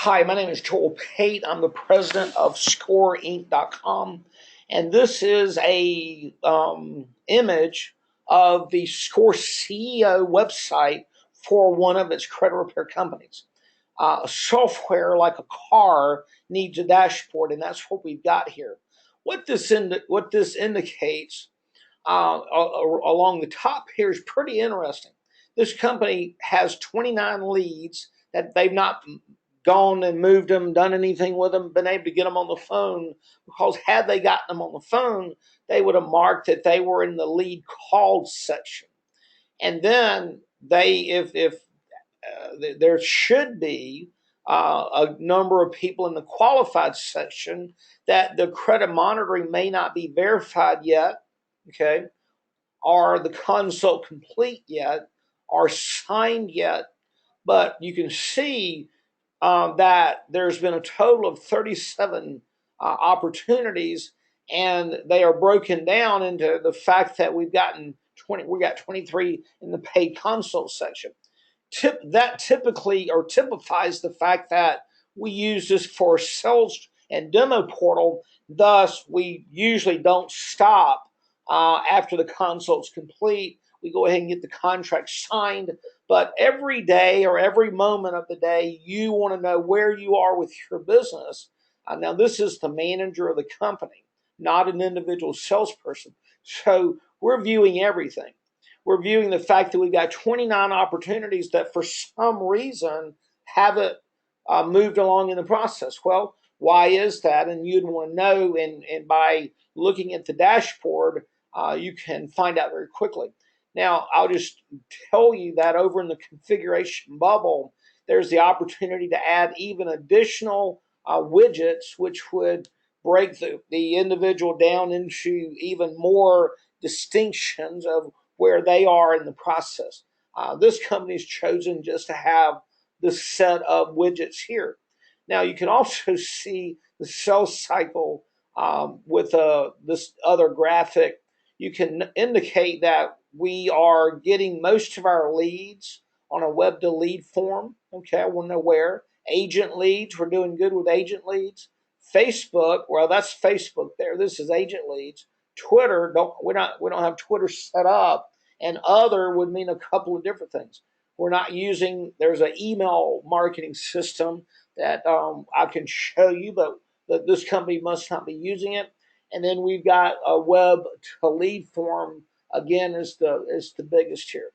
Hi, my name is Joel Pate. I'm the president of ScoreInc.com, and this is a image of the ScoreCEO website for one of its credit repair companies. Software like a car needs a dashboard, and that's what we've got here. What this indicates along the top here is pretty interesting. This company has 29 leads that they've not gone and moved them, done anything with them, been able to get them on the phone, because had they gotten them on the phone, they would have marked that they were in the lead called section. And then if there should be a number of people in the qualified section that the credit monitoring may not be verified yet, okay, or the consult complete yet, or signed yet, but you can see that there's been a total of 37 opportunities, and they are broken down into the fact that we got 23 in the paid consult section. That typically or typifies the fact that we use this for sales and demo portal. Thus, we usually don't stop after the consult's complete. We go ahead and get the contract signed. But every day or every moment of the day, you want to know where you are with your business. Now, this is the manager of the company, not an individual salesperson. So we're viewing everything. We're viewing the fact that we've got 29 opportunities that for some reason haven't moved along in the process. Well, why is that? And you'd want to know, and by looking at the dashboard, you can find out very quickly. Now, I'll just tell you that over in the configuration bubble, there's the opportunity to add even additional widgets, which would break the individual down into even more distinctions of where they are in the process. This company's chosen just to have this set of widgets here. Now, you can also see the sales cycle with this other graphic. You can indicate that we are getting most of our leads on a web to lead form. Okay, I want to know where. Agent leads, we're doing good with agent leads. Facebook, well, that's Facebook there. This is agent leads. Twitter, we don't have Twitter set up, and other would mean a couple of different things. We're not using, there's an email marketing system that I can show you, but this company must not be using it. And then we've got a web to lead form, again, is the biggest here.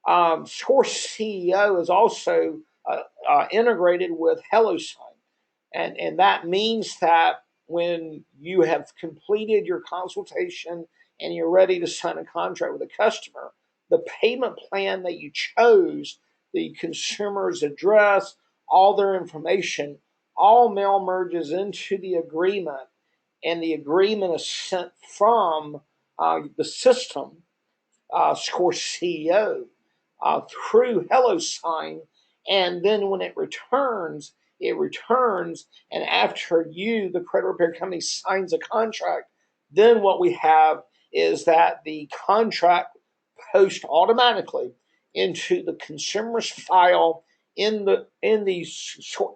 ScoreCEO is also integrated with HelloSign. And that means that when you have completed your consultation and you're ready to sign a contract with a customer, the payment plan that you chose, the consumer's address, all their information, all mail merges into the agreement, and the agreement is sent from the system, ScoreCEO, through HelloSign, and then when it returns, and after you, the credit repair company, signs a contract, then what we have is that the contract posts automatically into the consumer's file in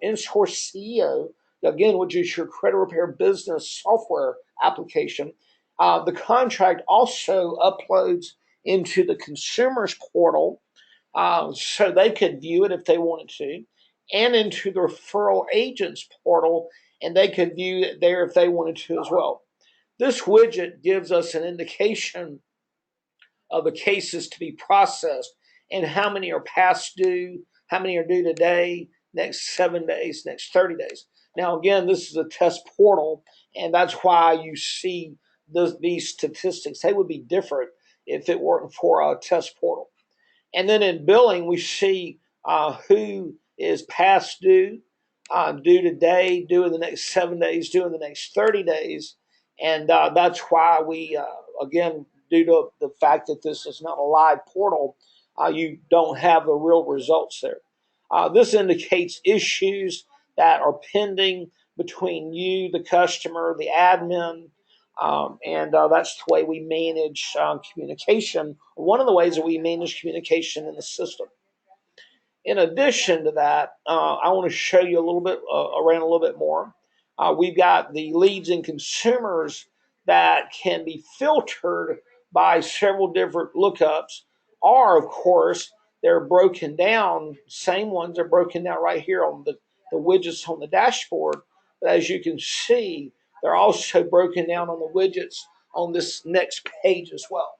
ScoreCEO, again, which is your credit repair business software application. The contract also uploads into the consumer's portal, so they could view it if they wanted to, and into the referral agent's portal, and they could view it there if they wanted to as well. This widget gives us an indication of the cases to be processed and how many are past due, how many are due today, next 7 days, next 30 days. Now, again, this is a test portal, and that's why you see these statistics. They would be different if it weren't for a test portal. And then in billing, we see who is past due, due today, due in the next 7 days, due in the next 30 days. And that's why we, again, due to the fact that this is not a live portal, you don't have the real results there. This indicates issues that are pending between you, the customer, the admin, and that's the way we manage communication. One of the ways that we manage communication in the system. In addition to that, I want to show you a little bit around a little bit more. We've got the leads and consumers that can be filtered by several different lookups, or of course they're broken down. Same ones are broken down right here on the widgets on the dashboard. But as you can see, they're also broken down on the widgets on this next page as well.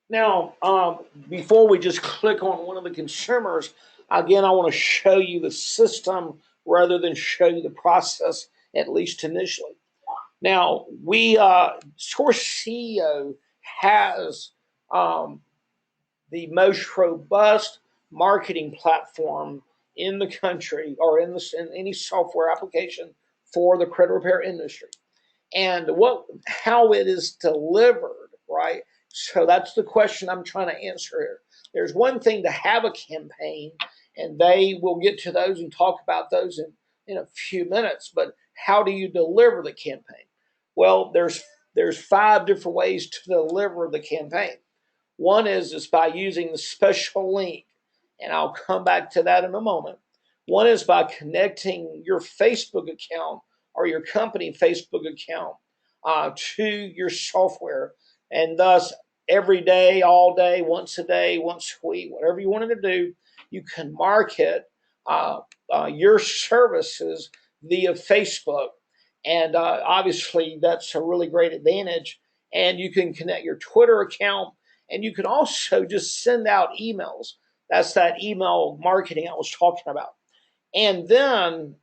Now, before we just click on one of the consumers, again, I want to show you the system rather than show you the process, at least initially. Now, ScoreCEO has the most robust marketing platform in the country, or in any software application for the credit repair industry, and how it is delivered, right? So that's the question I'm trying to answer here. There's one thing to have a campaign, and they will get to those and talk about those in a few minutes, but how do you deliver the campaign? Well, there's 5 different ways to deliver the campaign. One is by using the special link, and I'll come back to that in a moment. One is by connecting your Facebook account or your company Facebook account to your software, and thus every day, all day, once a day, once a week, whatever you wanted to do, you can market your services via Facebook, and obviously that's a really great advantage. And you can connect your Twitter account, and you can also just send out emails. That's that email marketing I was talking about. And then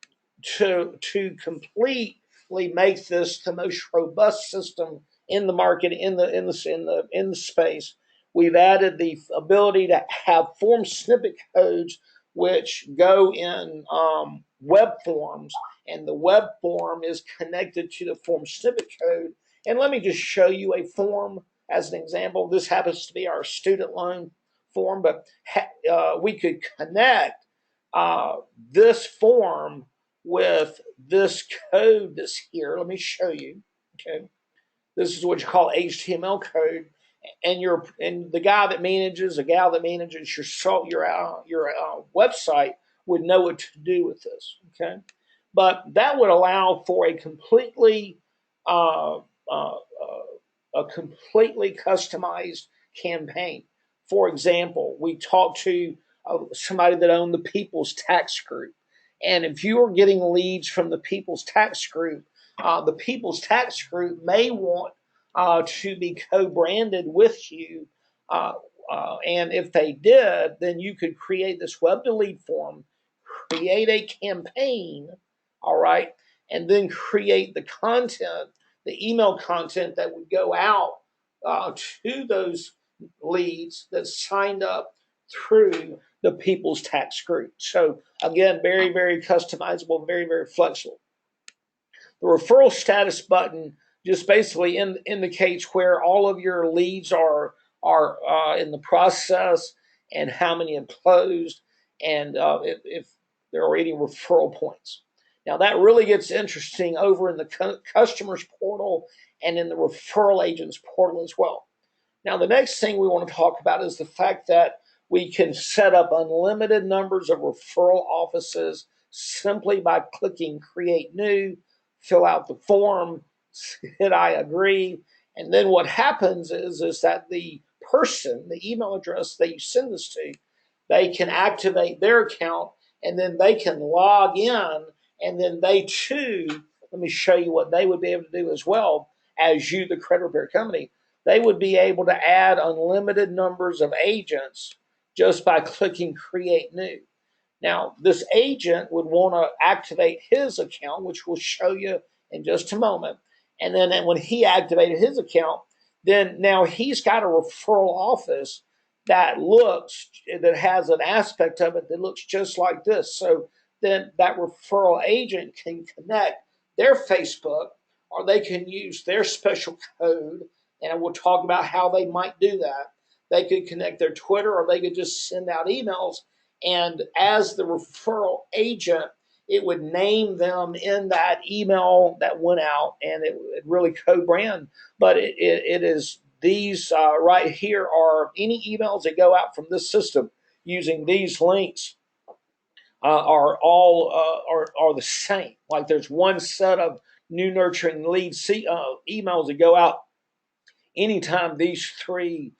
to completely make this the most robust system in the market, in the space, we've added the ability to have form snippet codes which go in web forms, and the web form is connected to the form snippet code. And let me just show you a form as an example. This happens to be our student loan form, but we could connect this form with this code that's here. Let me show you. Okay, this is what you call HTML code, and the guy that manages, a gal that manages your website would know what to do with this. Okay, but that would allow for uh, uh, a completely customized campaign. For example, we talked to somebody that owned the People's Tax Group, and if you are getting leads from the People's Tax Group, the People's Tax Group may want to be co-branded with you. And if they did, then you could create this web to lead form, create a campaign, all right, and then create the content, the email content that would go out to those leads that signed up through the People's Tax Group. So again, very, very customizable, very, very flexible. The referral status button just basically indicates where all of your leads are in the process, and how many have closed, and if there are any referral points. Now that really gets interesting over in the customers portal and in the referral agents portal as well. Now, the next thing we want to talk about is the fact that we can set up unlimited numbers of referral offices simply by clicking Create New, fill out the form, hit I agree, and then what happens is that the person, the email address that you send this to, they can activate their account, and then they can log in, and then they too, let me show you what they would be able to do as well as you, the credit repair company. They would be able to add unlimited numbers of agents just by clicking Create New. Now, this agent would want to activate his account, which we'll show you in just a moment. And then when he activated his account, then now he's got a referral office that has an aspect of it that looks just like this. So then that referral agent can connect their Facebook, or they can use their special code, and we'll talk about how they might do that. They could connect their Twitter, or they could just send out emails. And as the referral agent, it would name them in that email that went out, and it really co-brand. But it is these right here are any emails that go out from this system using these links are all are the same. Like there's one set of new nurturing lead emails that go out anytime these three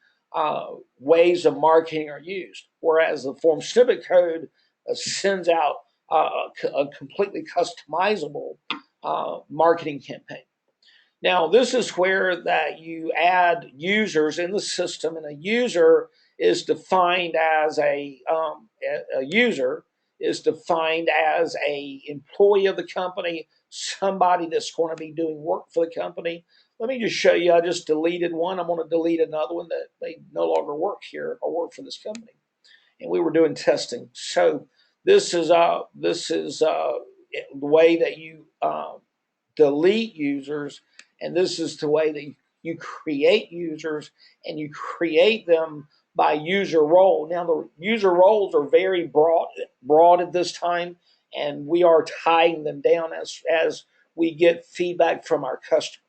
ways of marketing are used. Whereas the form snippet code sends out a completely customizable marketing campaign. Now, this is where that you add users in the system, and a user is defined as a user is defined as a employee of the company, somebody that's going to be doing work for the company. Let me just show you. I just deleted one. I'm going to delete another one that they no longer work here or work for this company. And we were doing testing. So this is the way that you delete users, and this is the way that you create users, and you create them by user role. Now the user roles are very broad at this time, and we are tying them down as we get feedback from our customers.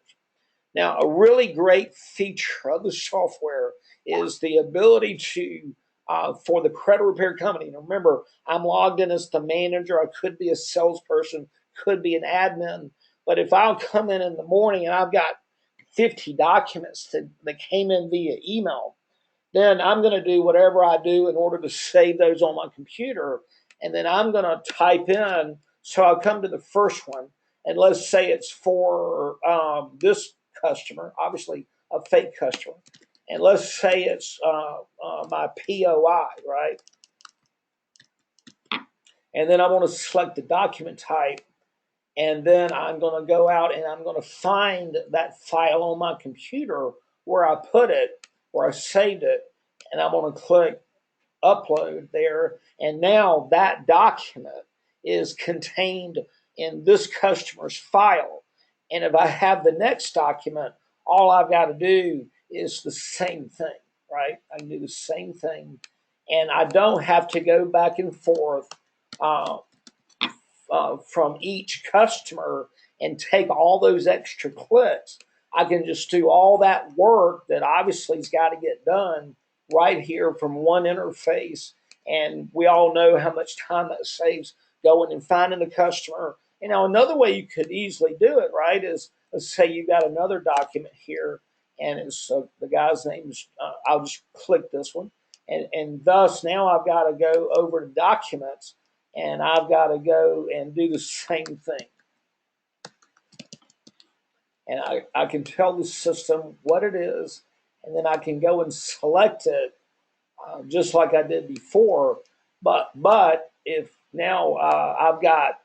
Now, a really great feature of the software is the ability to for the credit repair company. Now remember, I'm logged in as the manager. I could be a salesperson, could be an admin. But if I'll come in the morning and I've got 50 documents that came in via email, then I'm going to do whatever I do in order to save those on my computer. And then I'm going to type in, so I'll come to the first one, and let's say it's for this customer, obviously a fake customer. And let's say it's my POI, right? And then I want to select the document type, and then I'm going to go out and I'm going to find that file on my computer where I put it, where I saved it, and I'm going to click upload there, and now that document is contained in this customer's file. And if I have the next document, all I've got to do is the same thing, right? I can do the same thing, and I don't have to go back and forth uh, from each customer and take all those extra clicks. I can just do all that work that obviously has got to get done right here from one interface. And we all know how much time that saves going and finding the customer. You know, another way you could easily do it, right, is let's say you got another document here, and it's the guy's name is, I'll just click this one. And thus now I've got to go over to documents, and I've got to go and do the same thing. And I can tell the system what it is, and then I can go and select it just like I did before. But if now I've got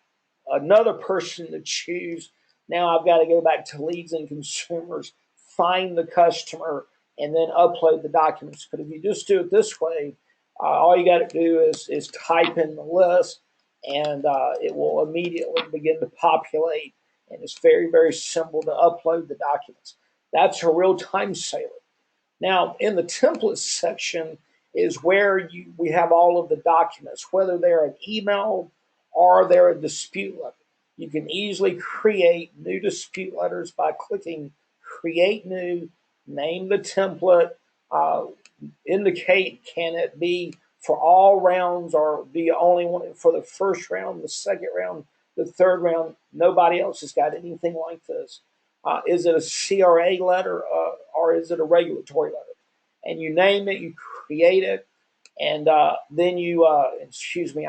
another person to choose, now I've got to go back to leads and consumers, find the customer, and then upload the documents. But if you just do it this way, all you got to do is type in the list, and it will immediately begin to populate. And it's very, very simple to upload the documents. That's a real time saver. Now, in the templates section is where we have all of the documents, whether they're an email or they're a dispute letter. You can easily create new dispute letters by clicking Create New, name the template, indicate can it be for all rounds or do you only want it for the first round, the second round, the third round. Nobody else has got anything like this. Is it a CRA letter or is it a regulatory letter? And you name it, you create it, and then you, excuse me,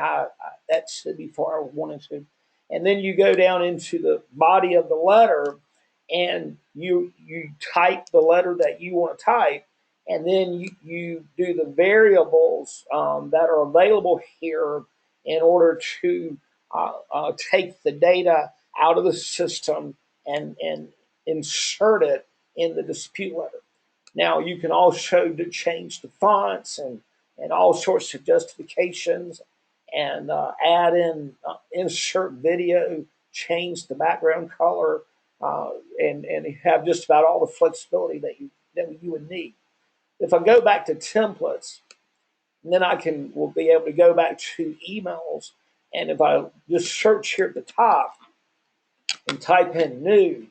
that's before I wanted to. And then you go down into the body of the letter, and you type the letter that you want to type, and then you do the variables that are available here in order to take the data out of the system and insert it in the dispute letter. Now you can also change the fonts and all sorts of justifications, and add in insert video, change the background color, and have just about all the flexibility that you would need. If I go back to templates, then will be able to go back to emails, and if I just search here at the top and type in new,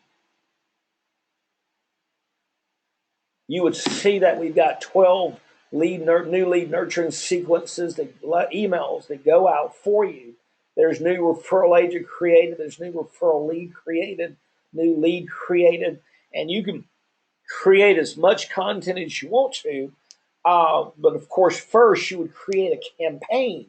you would see that we've got 12 new lead nurturing sequences, emails that go out for you. There's new referral agent created. There's new referral lead created, new lead created, and you can create as much content as you want to. But of course, first you would create a campaign,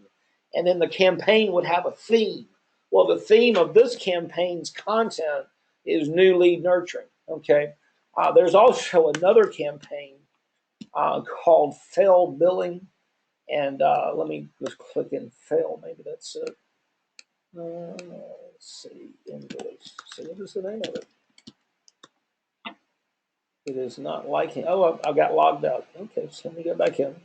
and then the campaign would have a theme. Well, the theme of this campaign's content is new lead nurturing. Okay. There's also another campaign called failed billing, and let me just click in fail. Maybe that's it. Let's see, invoice. So what is the name of it? It is not liking. Oh, I got logged out. Okay, so let me go back in.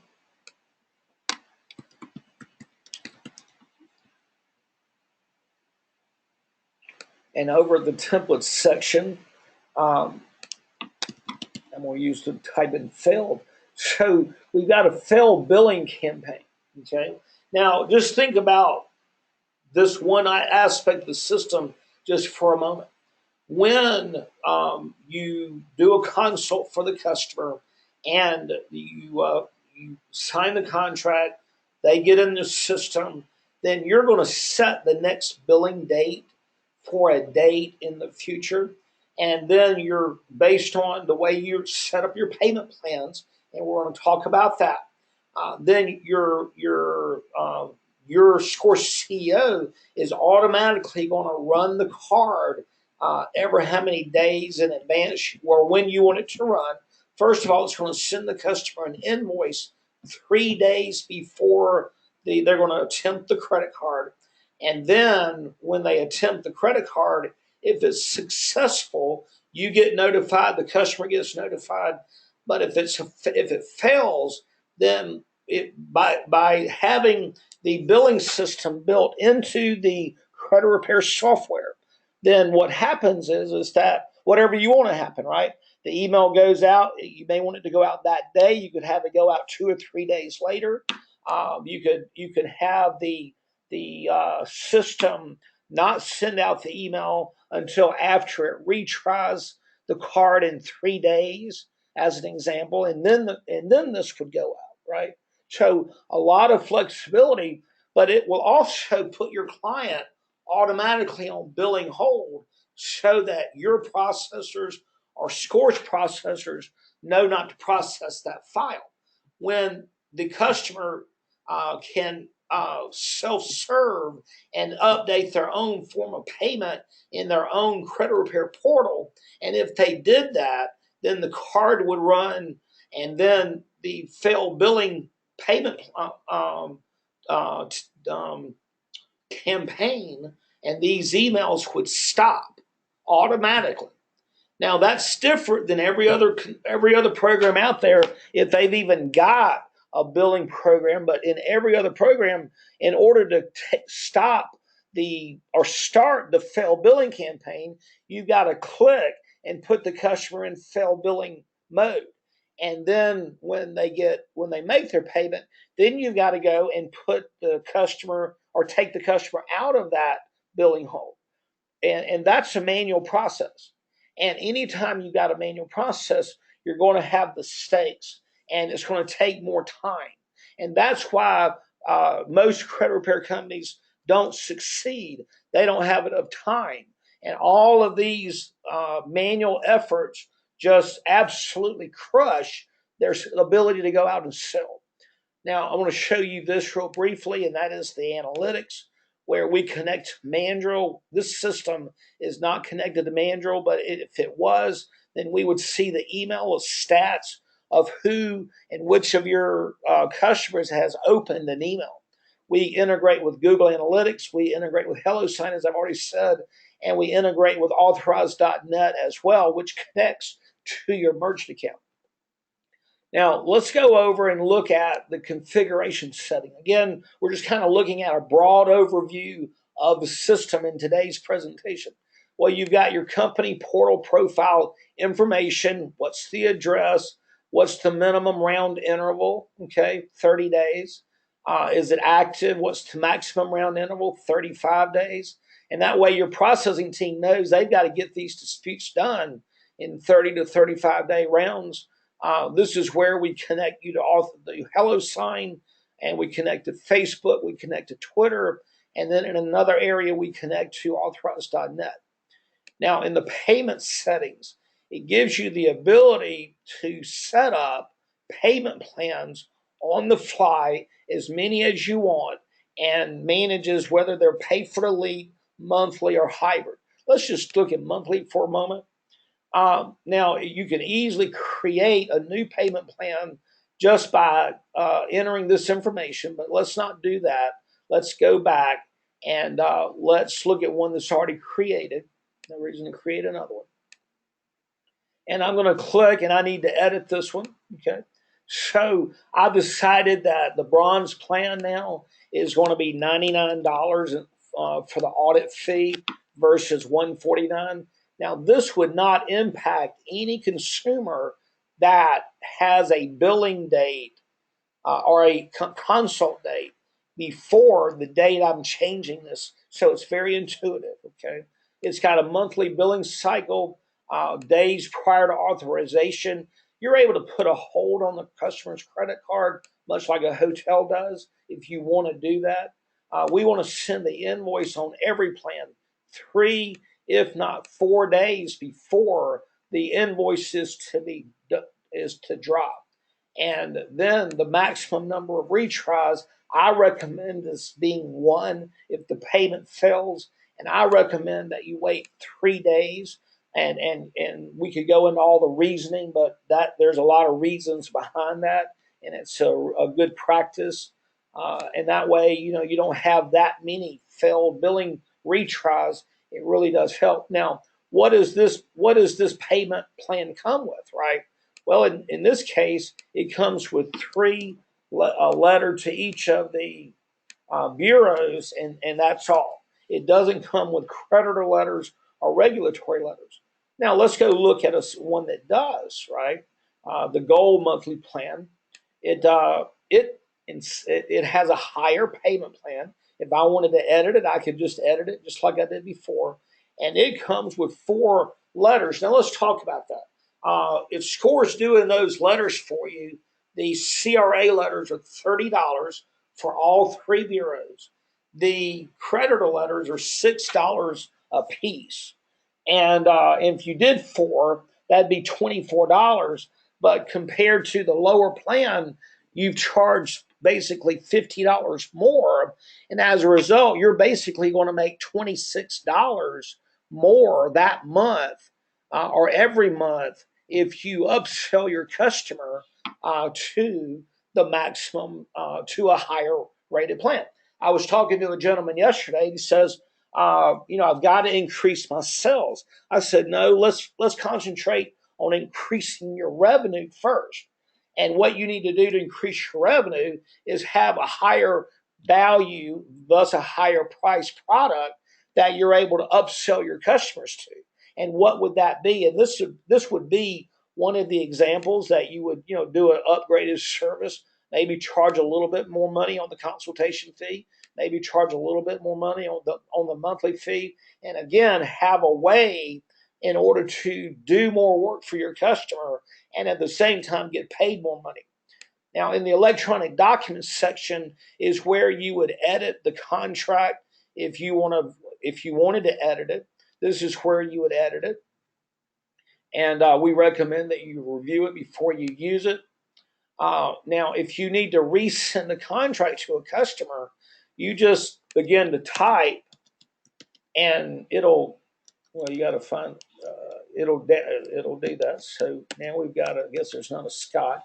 And over at the templates section, I'm going to use to type in failed. So we've got a failed billing campaign. Okay. Now just think about this one aspect of the system just for a moment. When you do a consult for the customer and you sign the contract, they get in the system, then you're going to set the next billing date for a date in the future. And then you're based on the way you set up your payment plans, and we're going to talk about that. Then your ScoreCEO is automatically going to run the card ever how many days in advance or when you want it to run. First of all, it's going to send the customer an invoice 3 days before they're going to attempt the credit card. And then when they attempt the credit card, if it's successful, you get notified, the customer gets notified. But if it fails, then by having the billing system built into the credit repair software, then what happens is that whatever you want to happen, right? The email goes out. You may want it to go out that day. You could have it go out 2 or 3 days later. You could have the system not send out the email until after it retries the card in 3 days, as an example, and then this would go out, right? So a lot of flexibility, but it will also put your client automatically on billing hold so that your processors or Score's processors know not to process that file. When the customer can self-serve and update their own form of payment in their own credit repair portal, and if they did that, then the card would run, and then the failed billing payment campaign and these emails would stop automatically. Now that's different than every other program out there, if they've even got a billing program. But in every other program, in order to stop or start the failed billing campaign, you've got to click and put the customer in failed billing mode. And then when they make their payment, then you've got to go and put the customer or take the customer out of that billing hold. And that's a manual process. And anytime you've got a manual process, you're going to have mistakes, and it's going to take more time. And that's why most credit repair companies don't succeed. They don't have enough time. And all of these manual efforts just absolutely crush their ability to go out and sell. Now, I want to show you this real briefly, and that is the analytics, where we connect Mandrill. This system is not connected to Mandrill, but if it was, then we would see the email stats of who and which of your customers has opened an email. We integrate with Google Analytics. We integrate with HelloSign, as I've already said, and we integrate with Authorize.net as well, which connects to your merchant account. Now, let's go over and look at the configuration setting. Again, we're just kind of looking at a broad overview of the system in today's presentation. Well, you've got your company portal profile information. What's the address? What's the minimum round interval? Okay, 30 days. Is it active? What's the maximum round interval? 35 days. And that way your processing team knows they've got to get these disputes done in 30 to 35 day rounds. This is where we connect you to the hello sign, and we connect to Facebook, we connect to Twitter, and then in another area we connect to authorize.net. Now, in the payment settings, it gives you the ability to set up payment plans on the fly, as many as you want, and manages whether they're pay for delete, monthly, or hybrid. Let's just look at monthly for a moment. Now, you can easily create a new payment plan just by entering this information, but let's not do that. Let's go back and let's look at one that's already created. No reason to create another one. And I'm going to click, and I need to edit this one. Okay. So I've decided that the bronze plan now is going to be $99 for the audit fee versus $149. Now, this would not impact any consumer that has a billing date or a consult date before the date I'm changing this. So it's very intuitive, okay? It's got a monthly billing cycle, days prior to authorization. You're able to put a hold on the customer's credit card, much like a hotel does, if you want to do that. We want to send the invoice on every plan 3, if not 4 days before the invoice is to drop. And then the maximum number of retries, I recommend this being 1 if the payment fails. And I recommend that you wait 3 days. And we could go into all the reasoning, but there's a lot of reasons behind that, and it's a good practice. And that way, you don't have that many failed billing retries. It really does help. Now, what does this payment plan come with, right? Well, in this case, it comes with a letter to each of the bureaus, and that's all. It doesn't come with creditor letters or regulatory letters. Now, let's go look at one that does, right? The gold monthly plan. It has a higher payment plan. If I wanted to edit it, I could just edit it just like I did before. And it comes with 4 letters. Now, let's talk about that. If Score's doing those letters for you, the CRA letters are $30 for all 3 bureaus. The creditor letters are $6 a piece. And if you did 4, that'd be $24. But compared to the lower plan, you've charged basically $50 more. And as a result, you're basically going to make $26 more that month or every month if you upsell your customer to the maximum, to a higher rated plan. I was talking to a gentleman yesterday. He says, I've got to increase my sales. I said, no, let's concentrate on increasing your revenue first. And what you need to do to increase your revenue is have a higher value, thus a higher price product that you're able to upsell your customers to. And what would that be? And this would be one of the examples that you would, do an upgraded service, maybe charge a little bit more money on the consultation fee, maybe charge a little bit more money on the monthly fee, and again, have a way in order to do more work for your customer and at the same time get paid more money. Now, in the electronic documents section is where you would edit the contract if you wanted to edit it. This is where you would edit it. And we recommend that you review it before you use it. Now, if you need to resend the contract to a customer, you just begin to type, and you got to find, it'll do that. So now we've got, I guess there's not a Scott,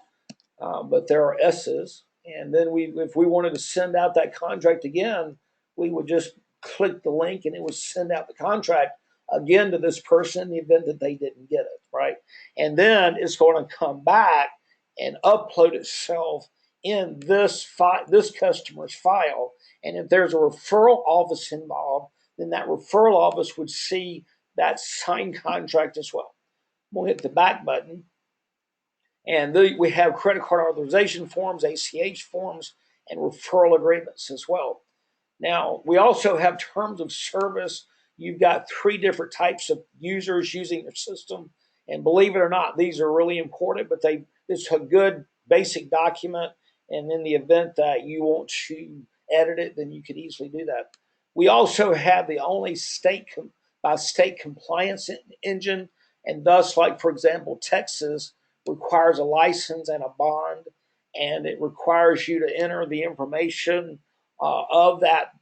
but there are S's. And then if we wanted to send out that contract again, we would just click the link and it would send out the contract again to this person in the event that they didn't get it, right? And then it's going to come back and upload itself in this customer's file. And if there's a referral office involved, then that referral office would see that signed contract as well. We'll hit the back button. And we have credit card authorization forms, ACH forms, and referral agreements as well. Now, we also have terms of service. You've got 3 different types of users using your system. And believe it or not, these are really important, but it's a good basic document. And in the event that you want to edit it, then you could easily do that. We also have the only state by state compliance engine, and thus, like for example, Texas requires a license and a bond, and it requires you to enter the information of that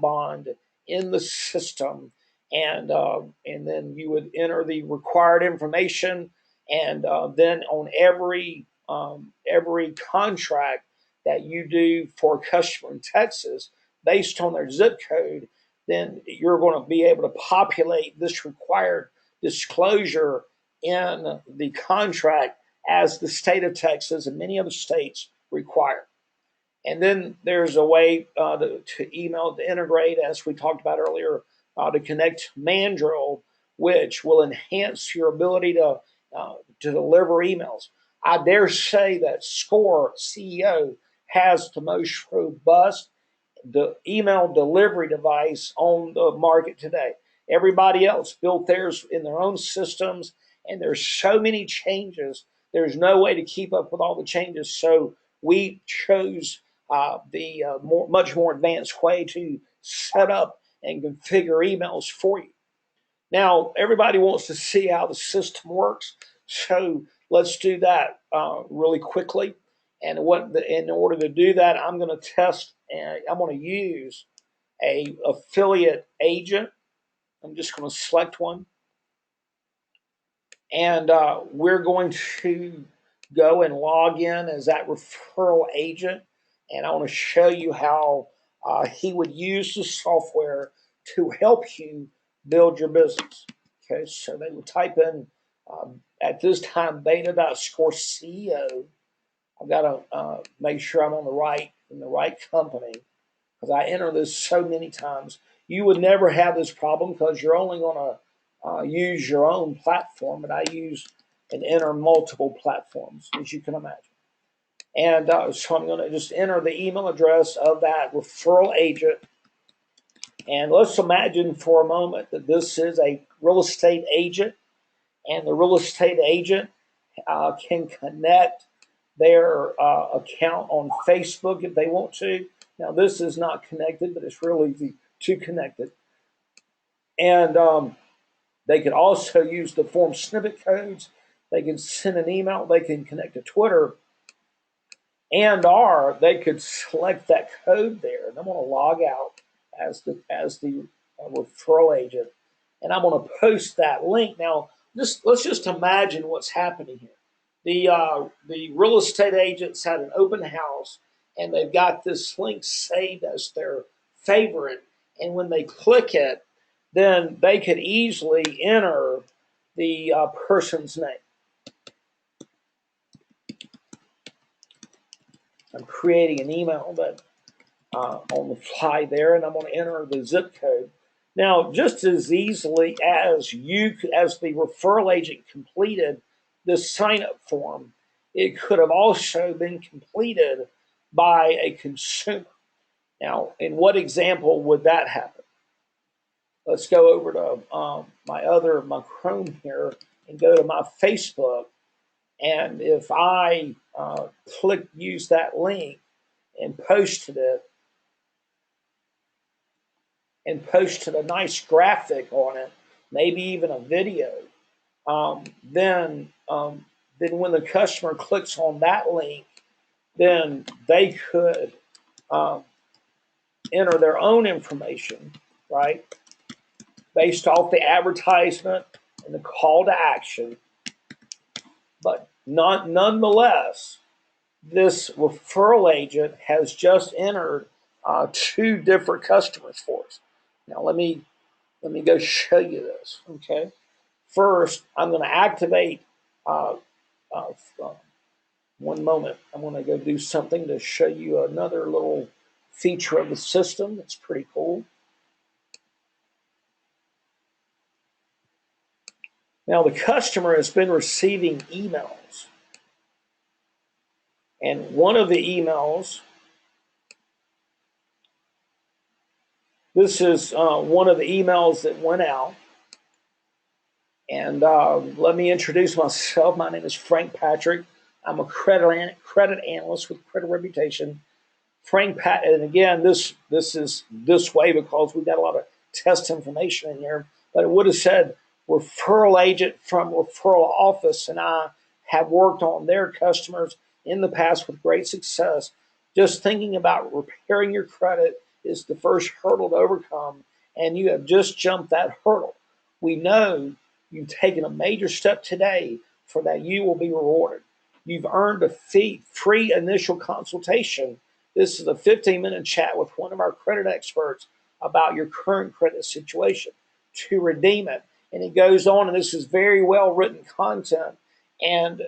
bond in the system, and then you would enter the required information, and then on every contract that you do for a customer in Texas, based on their zip code, then you're going to be able to populate this required disclosure in the contract as the state of Texas and many other states require. And then there's a way to email to integrate, as we talked about earlier, to connect Mandrill, which will enhance your ability to deliver emails. I dare say that ScoreCEO has the most robust email delivery device on the market today. Everybody else built theirs in their own systems, and there's so many changes. There's no way to keep up with all the changes. So we chose the much more advanced way to set up and configure emails for you. Now, everybody wants to see how the system works, so let's do that really quickly. And in order to do that, I'm going to test, and I'm going to use a affiliate agent. I'm just going to select one, and we're going to go and log in as that referral agent. And I want to show you how he would use the software to help you build your business. Okay, so they would type in at this time beta.scoreceo. I've got to make sure I'm on the right company, because I enter this so many times. You would never have this problem because you're only going to use your own platform, but I use and enter multiple platforms, as you can imagine. And so I'm going to just enter the email address of that referral agent. And let's imagine for a moment that this is a real estate agent, and the real estate agent can connect their account on Facebook if they want to. Now, this is not connected, but it's real easy to connect it. And they could also use the form snippet codes. They can send an email. They can connect to Twitter. Or they could select that code there. And I'm going to log out as the referral agent. And I'm going to post that link. Now, let's just imagine what's happening here. The real estate agents had an open house, and they've got this link saved as their favorite. And when they click it, then they could easily enter the person's name. I'm creating an email that on the fly there, and I'm going to enter the zip code. Now, just as easily as the referral agent completed this sign-up form, it could have also been completed by a consumer. Now, in what example would that happen? Let's go over to my Chrome here and go to my Facebook. And if I use that link and posted a nice graphic on it, maybe even a video, then when the customer clicks on that link, then they could enter their own information, right, based off the advertisement and the call to action. But nonetheless, this referral agent has just entered two different customers for us. Now let me go show you this. Okay, first I'm going to activate. One moment, I'm going to go do something to show you another little feature of the system that's pretty cool. Now the customer has been receiving emails, and one of the emails, this is one of the emails that went out. And let me introduce myself. My name is Frank Patrick. I'm a credit analyst with Credit Reputation. Frank Pate, and again, this is this way because we've got a lot of test information in here, but it would have said referral agent from referral office, and I have worked on their customers in the past with great success. Just thinking about repairing your credit is the first hurdle to overcome, and you have just jumped that hurdle. We know you've taken a major step today for that you will be rewarded. You've earned a free initial consultation. This is a 15-minute chat with one of our credit experts about your current credit situation to redeem it. And it goes on, and this is very well written content. And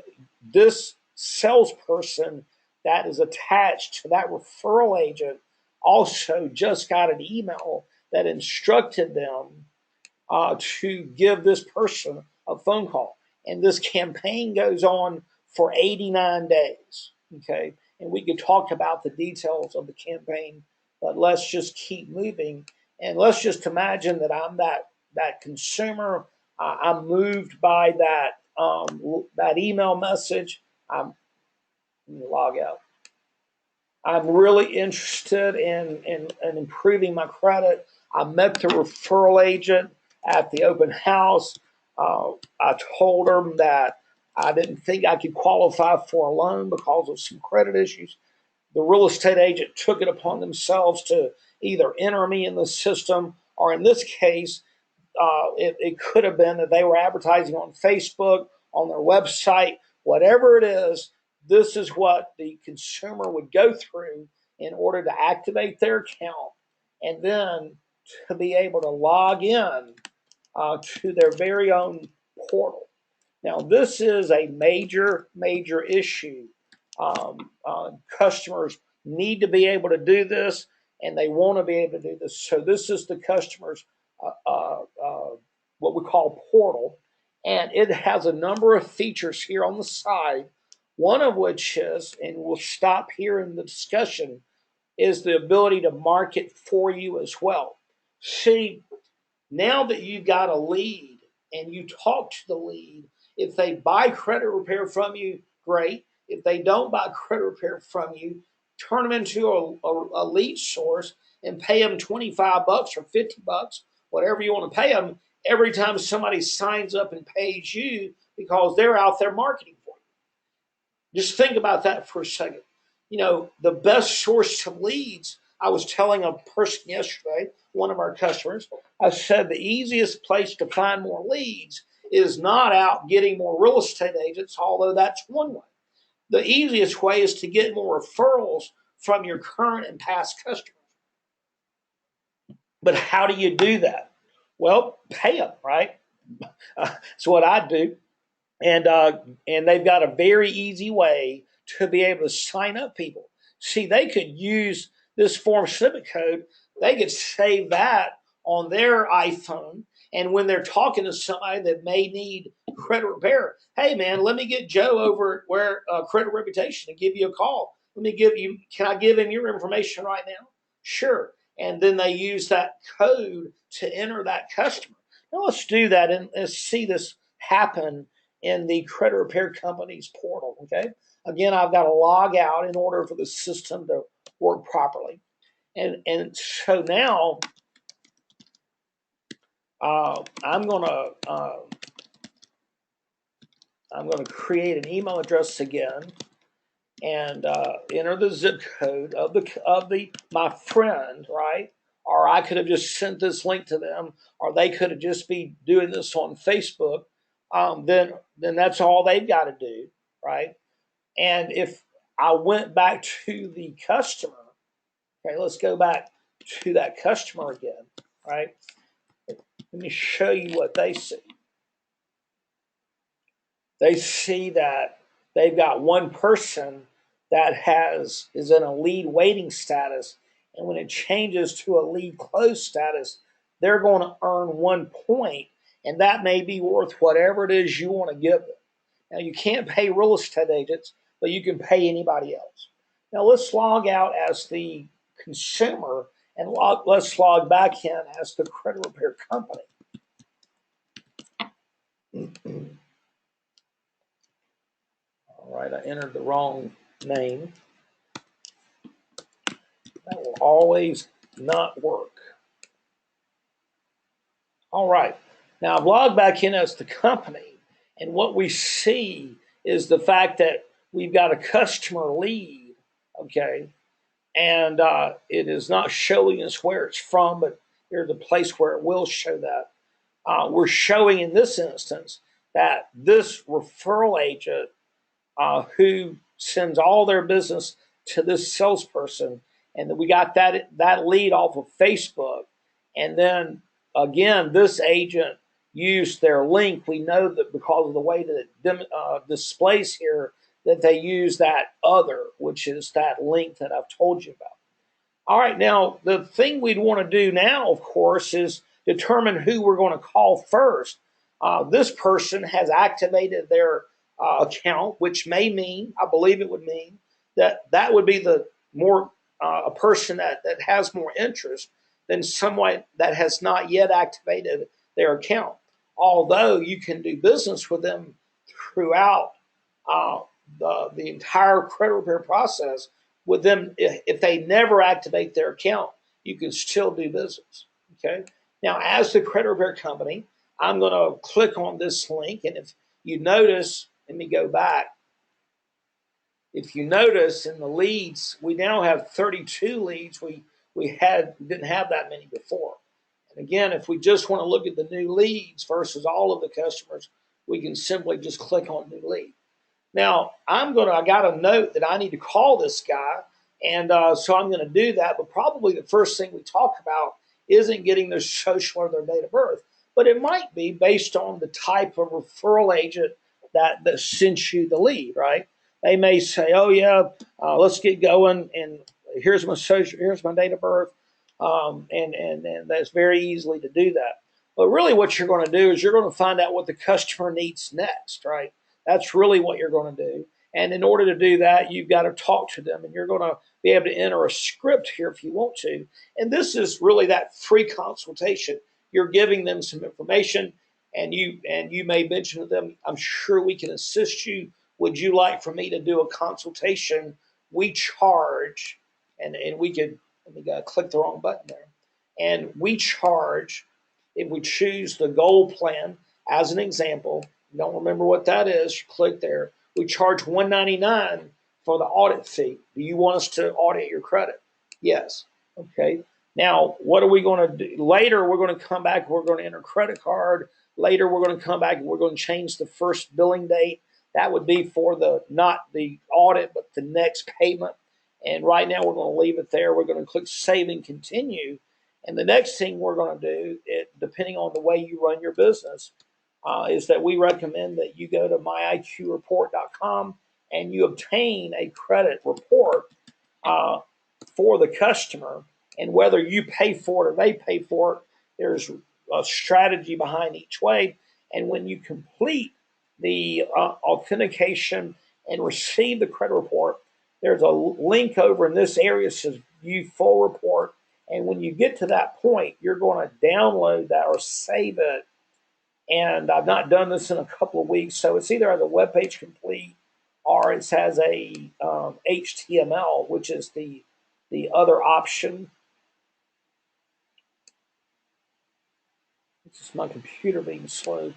this salesperson that is attached to that referral agent also just got an email that instructed them to give this person a phone call. And this campaign goes on for 89 days. Okay. And we could talk about the details of the campaign, but let's just keep moving. And let's just imagine that I'm that consumer. I'm moved by that email message. Let me log out. I'm really interested in improving my credit. I met the referral agent at the open house. I told her that I didn't think I could qualify for a loan because of some credit issues. The real estate agent took it upon themselves to either enter me in the system, or in this case, it could have been that they were advertising on Facebook, on their website, whatever it is. This is what the consumer would go through in order to activate their account and then to be able to log in to their very own portal. Now, this is a major, major issue. Customers need to be able to do this, and they want to be able to do this. So this is the customer's what we call portal, and it has a number of features here on the side. One of which is, and we'll stop here in the discussion, is the ability to market for you as well. See, now that you've got a lead and you talk to the lead, if they buy credit repair from you, great. If they don't buy credit repair from you, turn them into a lead source and pay them 25 bucks or 50 bucks, whatever you want to pay them, every time somebody signs up and pays you because they're out there marketing for you. Just think about that for a second. You know, the best source of leads, I was telling a person yesterday, one of our customers, I said the easiest place to find more leads is not out getting more real estate agents, although that's one way. The easiest way is to get more referrals from your current and past customers. But how do you do that? Well, pay them, right? That's what I do. And they've got a very easy way to be able to sign up people. See, they could use this form snippet code. They could save that on their iPhone, and when they're talking to somebody that may need credit repair, hey man, let me get Joe over at where Credit Reputation to give you a call. Let me give you. Can I give him your information right now? Sure. And then they use that code to enter that customer. Now let's do that and let's see this happen in the credit repair company's portal. Okay. Again, I've got to log out in order for the system to work properly. And so now I'm gonna create an email address again and enter the zip code of the my friend, right? Or I could have just sent this link to them, or they could have just be doing this on Facebook. Then that's all they've got to do, right? And if I went back to the customer, okay, let's go back to that customer again, right? Let me show you what they see. They see that they've got one person that is in a lead waiting status, and when it changes to a lead closed status, they're going to earn 1 point, and that may be worth whatever it is you want to give them. Now, you can't pay real estate agents, but you can pay anybody else. Now, let's log out as the consumer and let's log back in as the credit repair company. All right, I entered the wrong name. That will always not work. All right, now I've logged back in as the company, and what we see is the fact that we've got a customer lead, okay, and it is not showing us where it's from, but here's a place where it will show that. We're showing in this instance that this referral agent who sends all their business to this salesperson, and then we got that lead off of Facebook, and then again this agent used their link. We know that because of the way that it displays here that they use that other, which is that link that I've told you about. All right, now the thing we'd want to do now, of course, is determine who we're going to call first. This person has activated their account, which may mean, I believe it would mean, that that would be the more a person that has more interest than someone that has not yet activated their account. Although you can do business with them throughout uh, the entire credit repair process, with them, if they never activate their account, you can still do business. Okay. Now, as the credit repair company, I'm going to click on this link, and if you notice, let me go back. If you notice in the leads, we now have 32 leads. We didn't have that many before. And again, if we just want to look at the new leads versus all of the customers, we can simply just click on new lead. Now, I got a note that I need to call this guy, and so I'm going to do that. But probably the first thing we talk about isn't getting their social or their date of birth, but it might be based on the type of referral agent that sent you the lead, right? They may say, "Oh yeah, let's get going," and here's my social, here's my date of birth, and that's very easily to do that. But really, what you're going to do is you're going to find out what the customer needs next, right? That's really what you're going to do. And in order to do that, you've got to talk to them, and you're going to be able to enter a script here if you want to. And this is really that free consultation. You're giving them some information, and you may mention to them, "I'm sure we can assist you. Would you like for me to do a consultation? We charge," and we could, let me click the wrong button there. And we charge, if we choose the gold plan as an example, you don't remember what that is, you click there. We charge $199 for the audit fee. Do you want us to audit your credit? Yes. Okay. Now, what are we going to do? Later, we're going to come back, we're going to enter credit card. Later, we're going to come back and we're going to change the first billing date. That would be for not the audit, but the next payment. And right now, we're going to leave it there. We're going to click Save and Continue. And the next thing we're going to do, depending on the way you run your business, is that we recommend that you go to myiqreport.com and you obtain a credit report for the customer. And whether you pay for it or they pay for it, there's a strategy behind each way. And when you complete the authentication and receive the credit report, there's a link over in this area that says View Full Report. And when you get to that point, you're going to download that or save it. And I've not done this in a couple of weeks, so it's either as a web page complete or it has a HTML, which is the other option. This is my computer being slow.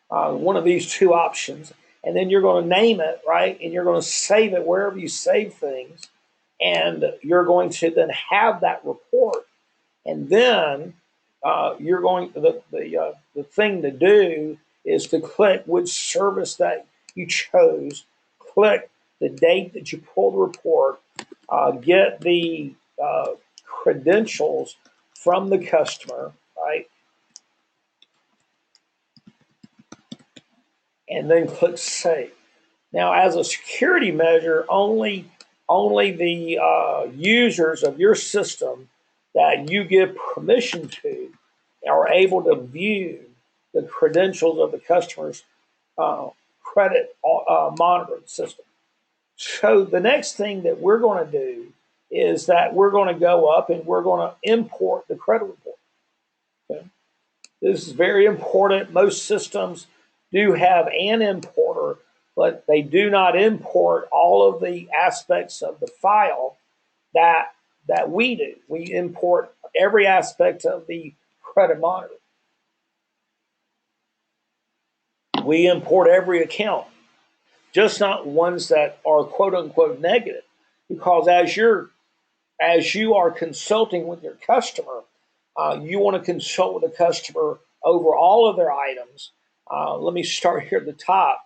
One of these two options, and then you're going to name it, right? And you're going to save it wherever you save things, and you're going to then have that report, and then you're going the thing to do is to click which service that you chose, click the date that you pulled the report, get the credentials from the customer, right? And then click Save. Now, as a security measure, only the users of your system that you give permission to are able to view the credentials of the customer's credit monitoring system. So the next thing that we're going to do is that we're going to go up and we're going to import the credit report. Okay? This is very important. Most systems do have an importer, but they do not import all of the aspects of the file that we do. We import every aspect of the credit monitor. We import every account, just not ones that are quote unquote negative, because as you are consulting with your customer, you want to consult with the customer over all of their items. Let me start here at the top.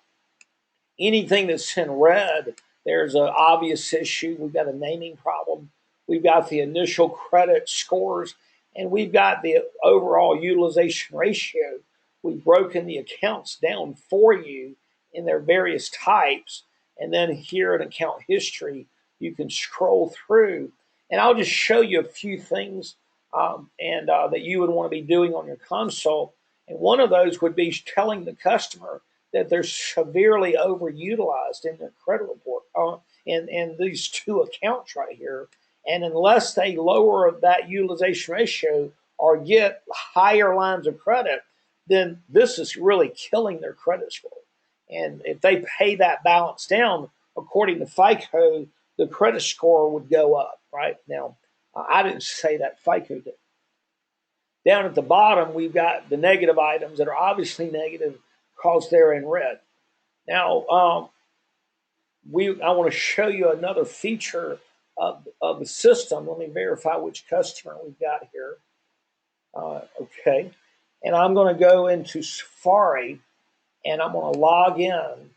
Anything that's in red, there's an obvious issue. We've got a naming problem. We've got the initial credit scores, and we've got the overall utilization ratio. We've broken the accounts down for you in their various types. And then here in account history, you can scroll through. And I'll just show you a few things that you would want to be doing on your console. And one of those would be telling the customer that they're severely overutilized in their credit report in these two accounts right here. And unless they lower that utilization ratio or get higher lines of credit, then this is really killing their credit score. And if they pay that balance down, according to FICO, the credit score would go up, right? Now, I didn't say that, FICO did. Down at the bottom, we've got the negative items that are obviously negative because they're in red. Now, I want to show you another feature of the system. Let me verify which customer we've got here. Okay. And I'm going to go into Safari, and I'm going to log in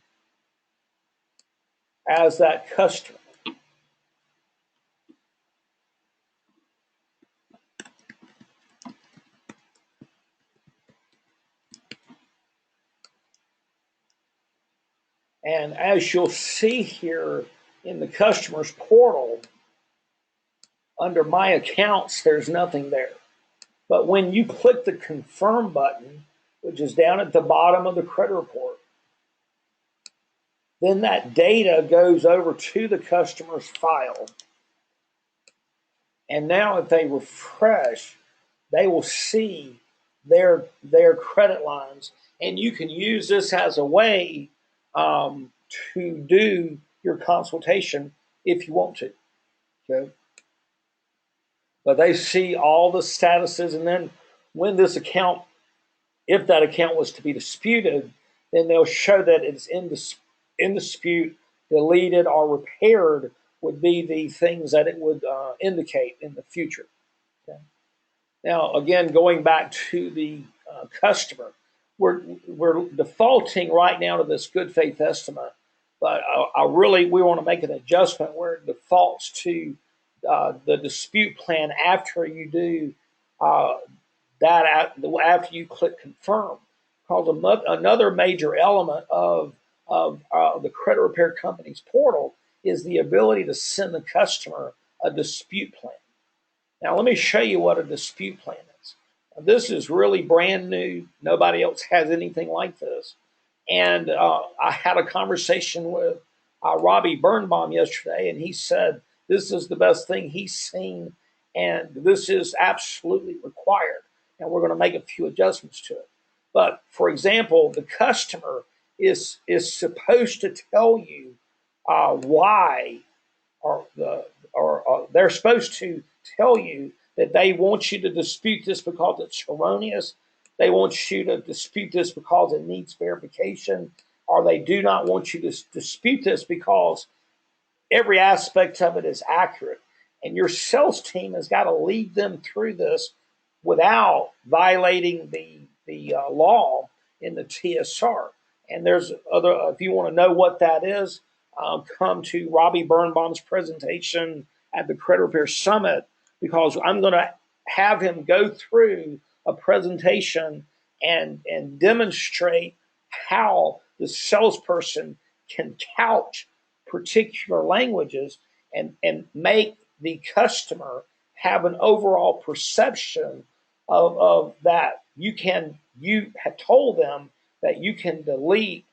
as that customer. And as you'll see here in the customer's portal, under my accounts, there's nothing there. But when you click the confirm button, which is down at the bottom of the credit report, then that data goes over to the customer's file. And now if they refresh, they will see their credit lines. And you can use this as a way to do your consultation if you want to. Okay. But they see all the statuses, and then when this account, if that account was to be disputed, then they'll show that it's in dispute, deleted, or repaired would be the things that it would indicate in the future. Okay. Now, again, going back to the customer, we're defaulting right now to this good faith estimate, but we want to make an adjustment where it defaults to the dispute plan after you do after you click confirm. Because another major element of the credit repair company's portal is the ability to send the customer a dispute plan. Now, let me show you what a dispute plan is. This is really brand new. Nobody else has anything like this. And I had a conversation with Robbie Birnbaum yesterday, and he said this is the best thing he's seen, and this is absolutely required. And we're going to make a few adjustments to it. But for example, the customer is supposed to tell you why, or they're supposed to tell you that they want you to dispute this because it's erroneous. They want you to dispute this because it needs verification, or they do not want you to dispute this because every aspect of it is accurate. And your sales team has got to lead them through this without violating the law in the TSR. And there's other, if you want to know what that is, come to Robbie Birnbaum's presentation at the Credit Repair Summit, because I'm going to have him go through a presentation and demonstrate how the salesperson can couch particular languages and make the customer have an overall perception of that. You have told them that you can delete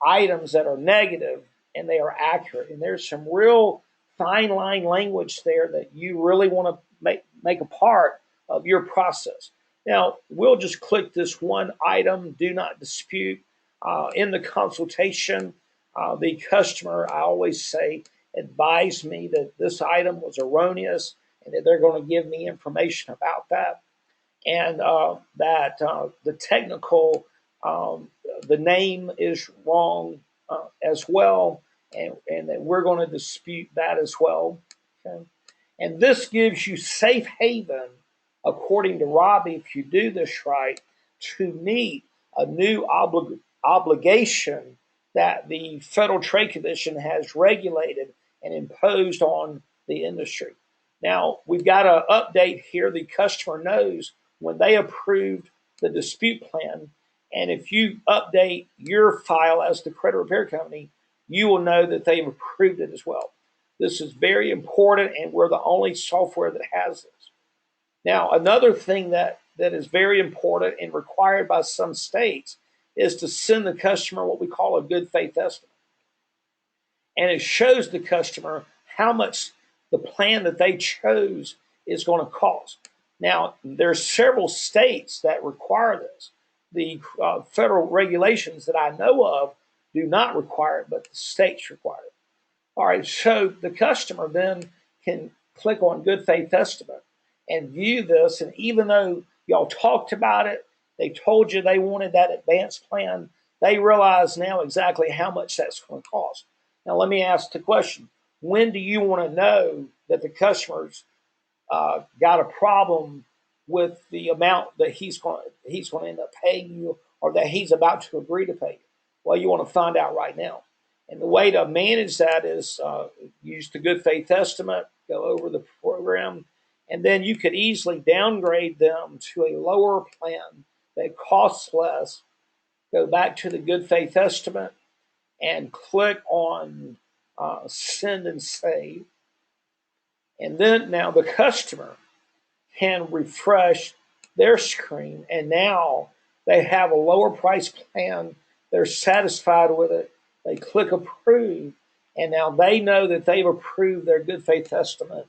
items that are negative and they are accurate. And there's some real fine line language there that you really want to make a part of your process. Now, we'll just click this one item, do not dispute, in the consultation. the customer, I always say, advised me that this item was erroneous and that they're going to give me information about that, and that the technical, the name is wrong as well, and that we're going to dispute that as well. Okay? And this gives you safe haven, according to Robbie, if you do this right, to meet a new obligation that the Federal Trade Commission has regulated and imposed on the industry. Now, we've got an update here. The customer knows when they approved the dispute plan, and if you update your file as the credit repair company, you will know that they've approved it as well. This is very important, and we're the only software that has this. Now, another thing that is very important and required by some states is to send the customer what we call a good faith estimate. And it shows the customer how much the plan that they chose is going to cost. Now, there's several states that require this. The federal regulations that I know of do not require it, but the states require it. All right, so the customer then can click on good faith estimate and view this. And even though y'all talked about it, they told you they wanted that advanced plan, they realize now exactly how much that's going to cost. Now, let me ask the question. When do you want to know that the customer's got a problem with the amount that he's going to end up paying you, or that he's about to agree to pay you? Well, you want to find out right now. And the way to manage that is use the good faith estimate, go over the program, and then you could easily downgrade them to a lower plan that costs less. Go back to the good faith estimate and click on send and save. And then now the customer can refresh their screen, and now they have a lower price plan. They're satisfied with it. They click approve, and now they know that they've approved their good faith estimate.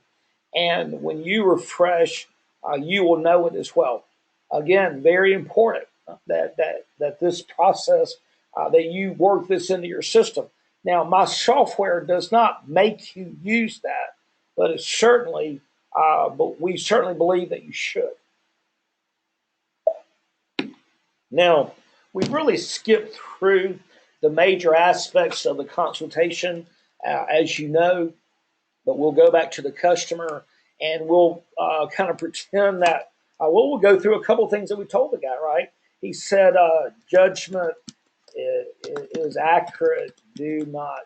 And when you refresh, you will know it as well. Again, very important that this process, that you work this into your system. Now, my software does not make you use that, but it certainly, but we certainly believe that you should. Now, we've really skipped through the major aspects of the consultation, as you know, but we'll go back to the customer and we'll kind of pretend that, we'll go through a couple of things that we told the guy, right? He said, judgment is accurate, do not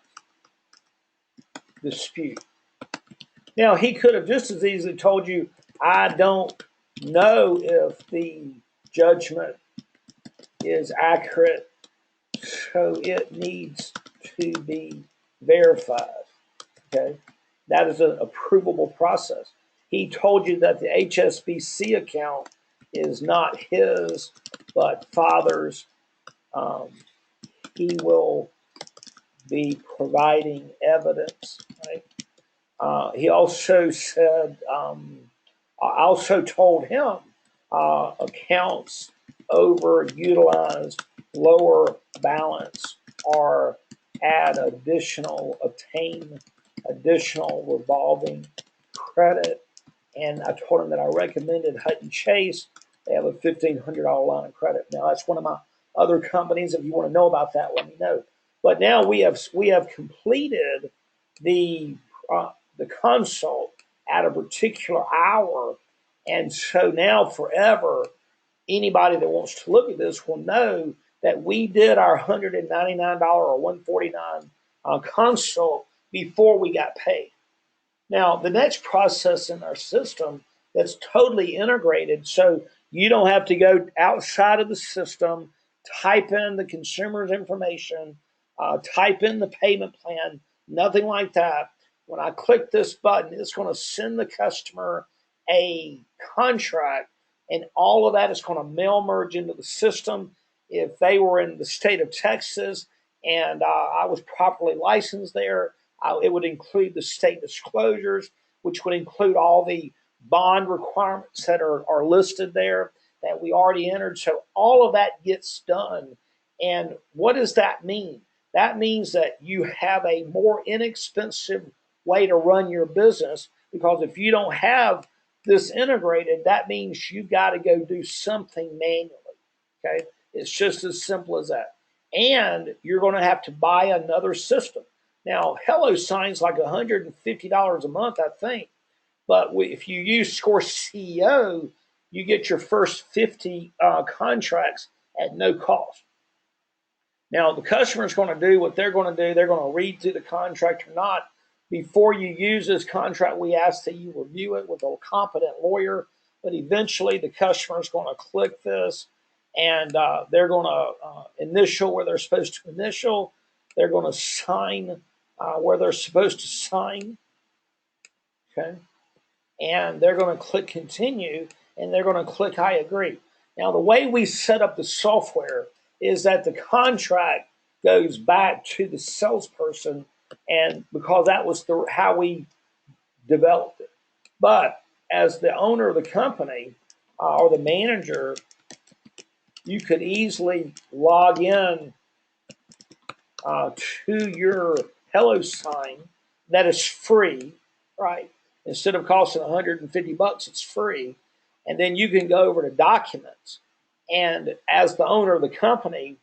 dispute. Now, he could have just as easily told you, I don't know if the judgment is accurate, so it needs to be verified. Okay, that is an approvable process. He told you that the HSBC account is not his, but father's. He will be providing evidence. Right? He also said, I also told him accounts overutilized, lower balance, or obtain additional revolving credit. And I told him that I recommended Hutton Chase. They have a $1,500 line of credit. Now, that's one of my other companies. If you want to know about that, let me know. But now we have completed the consult at a particular hour, and so now forever, anybody that wants to look at this will know that we did our $199 or $149 consult before we got paid. Now, the next process in our system that's totally integrated, so you don't have to go outside of the system, type in the consumer's information, type in the payment plan, nothing like that. When I click this button, it's going to send the customer a contract, and all of that is going to mail merge into the system. If they were in the state of Texas and I was properly licensed there, it would include the state disclosures, which would include all the bond requirements that are listed there that we already entered. So all of that gets done. And what does that mean? that means that you have a more inexpensive way to run your business, because if you don't have this integrated, that means you got to go do something manually. Okay, it's just as simple as that. And you're going to have to buy another system. Now, HelloSign's like $150 a month, I think. But if you use ScoreCEO, you get your first 50 contracts at no cost. Now, the customer is going to do what they're going to do. They're going to read through the contract or not. Before you use this contract, we ask that you review it with a competent lawyer. But eventually, the customer is going to click this, and they're going to initial where they're supposed to initial. They're going to sign where they're supposed to sign. Okay, and they're going to click continue, and they're going to click I agree. Now, the way we set up the software is that the contract goes back to the salesperson, and because that was how we developed it. But as the owner of the company or the manager, you could easily log in to your HelloSign that is free, right? Instead of costing $150, it's free. And then you can go over to documents. And as the owner of the company,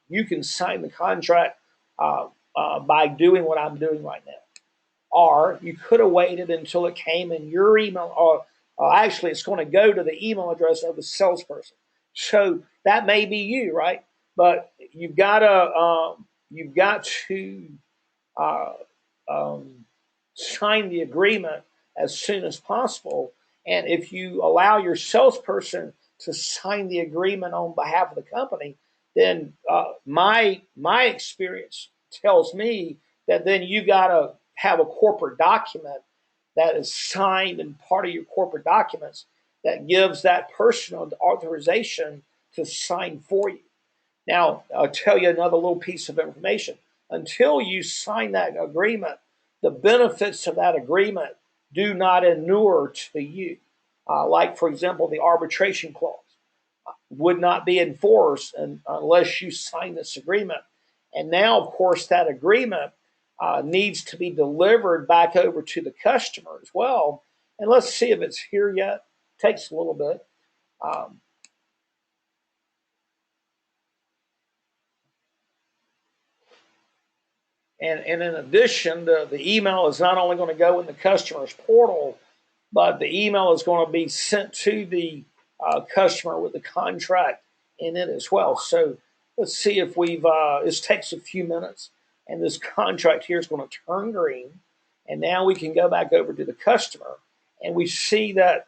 you can sign the contract by doing what I'm doing right now. Or you could have waited until it came in your email, or actually it's going to go to the email address of the salesperson. So that may be you, right? But you've got to sign the agreement as soon as possible. And if you allow your salesperson to sign the agreement on behalf of the company, then my experience tells me that then you got to have a corporate document that is signed and part of your corporate documents that gives that person the authorization to sign for you. Now, I'll tell you another little piece of information. Until you sign that agreement, the benefits of that agreement do not inure to you. Like, for example, the arbitration clause would not be enforced unless you sign this agreement. And now, of course, that agreement needs to be delivered back over to the customer as well. And let's see if it's here yet. Takes a little bit. And in addition, the email is not only going to go in the customer's portal, but the email is going to be sent to the customer with the contract in it as well. So let's see if this takes a few minutes, and this contract here is going to turn green. And now we can go back over to the customer, and we see that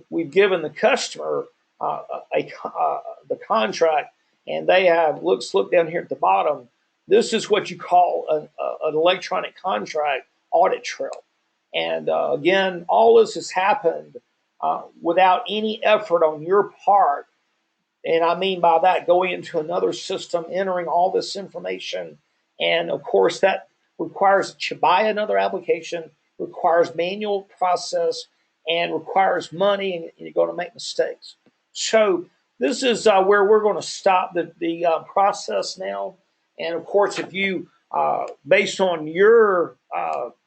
we've given the customer the contract, and they have, look down here at the bottom. This is what you call an electronic contract audit trail. And again, all this has happened without any effort on your part. And I mean by that, going into another system, entering all this information. And of course, that requires that you buy another application, requires manual process, and requires money, and you're going to make mistakes. So this is where we're going to stop the process now. And of course, if you, based on your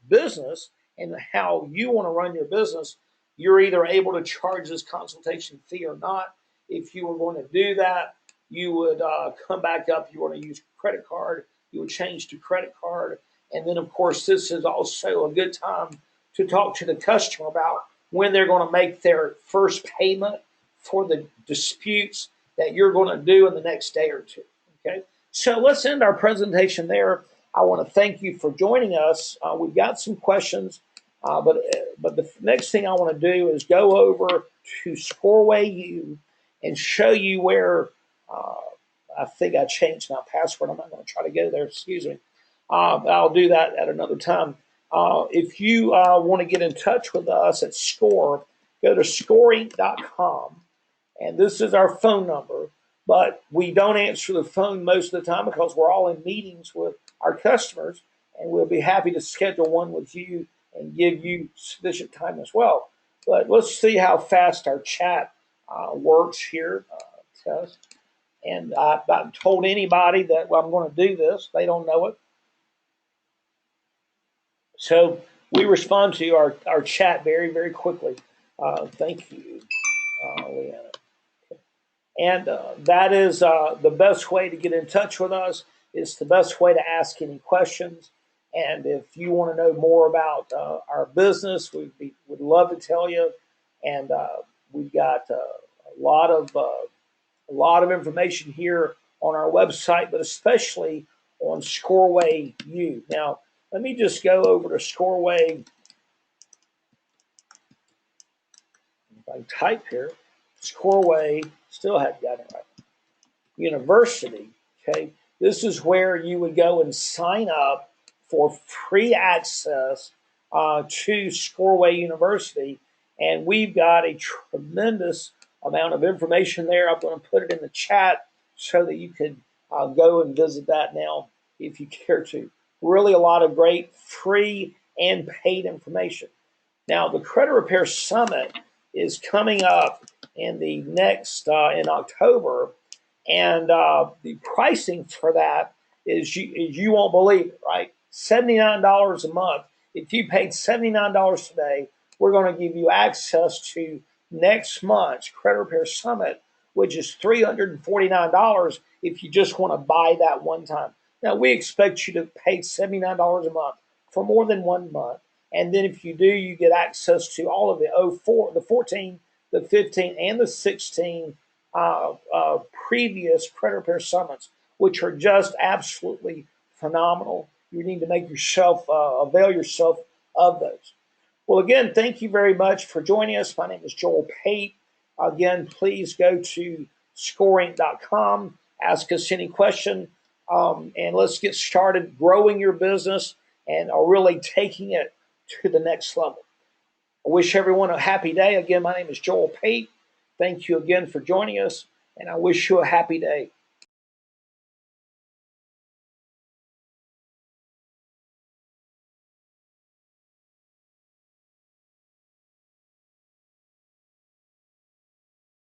business and how you want to run your business, you're either able to charge this consultation fee or not. If you were going to do that, you would come back up. You want to use credit card, you would change to credit card. And then, of course, this is also a good time to talk to the customer about when they're going to make their first payment for the disputes that you're going to do in the next day or two. Okay. So let's end our presentation there. I want to thank you for joining us. We've got some questions, but the next thing I want to do is go over to ScoreCEO and show you where I think I changed my password. I'm not going to try to go there. Excuse me. I'll do that at another time. If you want to get in touch with us at Score, go to ScoreCEO.com, and this is our phone number. But we don't answer the phone most of the time because we're all in meetings with our customers, and we'll be happy to schedule one with you and give you sufficient time as well. But let's see how fast our chat works here. Test. And I've not told anybody that I'm going to do this. They don't know it. So we respond to our chat very, very quickly. Thank you, Leanna. And that is the best way to get in touch with us. It's the best way to ask any questions. And if you want to know more about our business, would love to tell you. And we've got a lot of information here on our website, but especially on ScoreWay U. Now, let me just go over to ScoreWay. If I type here, ScoreWay, still haven't got it right. University. Okay, this is where you would go and sign up for free access to ScoreWay University, and we've got a tremendous amount of information there. I'm going to put it in the chat so that you can go and visit that now if you care to. Really, a lot of great free and paid information. Now, the Credit Repair Summit is coming up in the next in October, and the pricing for that is you won't believe it, right? $79 a month. If you paid $79 today, we're going to give you access to next month's Credit Repair Summit, which is $349 if you just want to buy that one time. Now, we expect you to pay $79 a month for more than 1 month. And then if you do, you get access to all of the 14, the 15, and the 16 previous Credit Repair Summits, which are just absolutely phenomenal. You need to make yourself avail yourself of those. Well, again, thank you very much for joining us. My name is Joel Pate. Again, please go to ScoreInc.com, ask us any question, and let's get started growing your business and really taking it to the next level. I wish everyone a happy day. Again, my name is Joel Pate. Thank you again for joining us, and I wish you a happy day.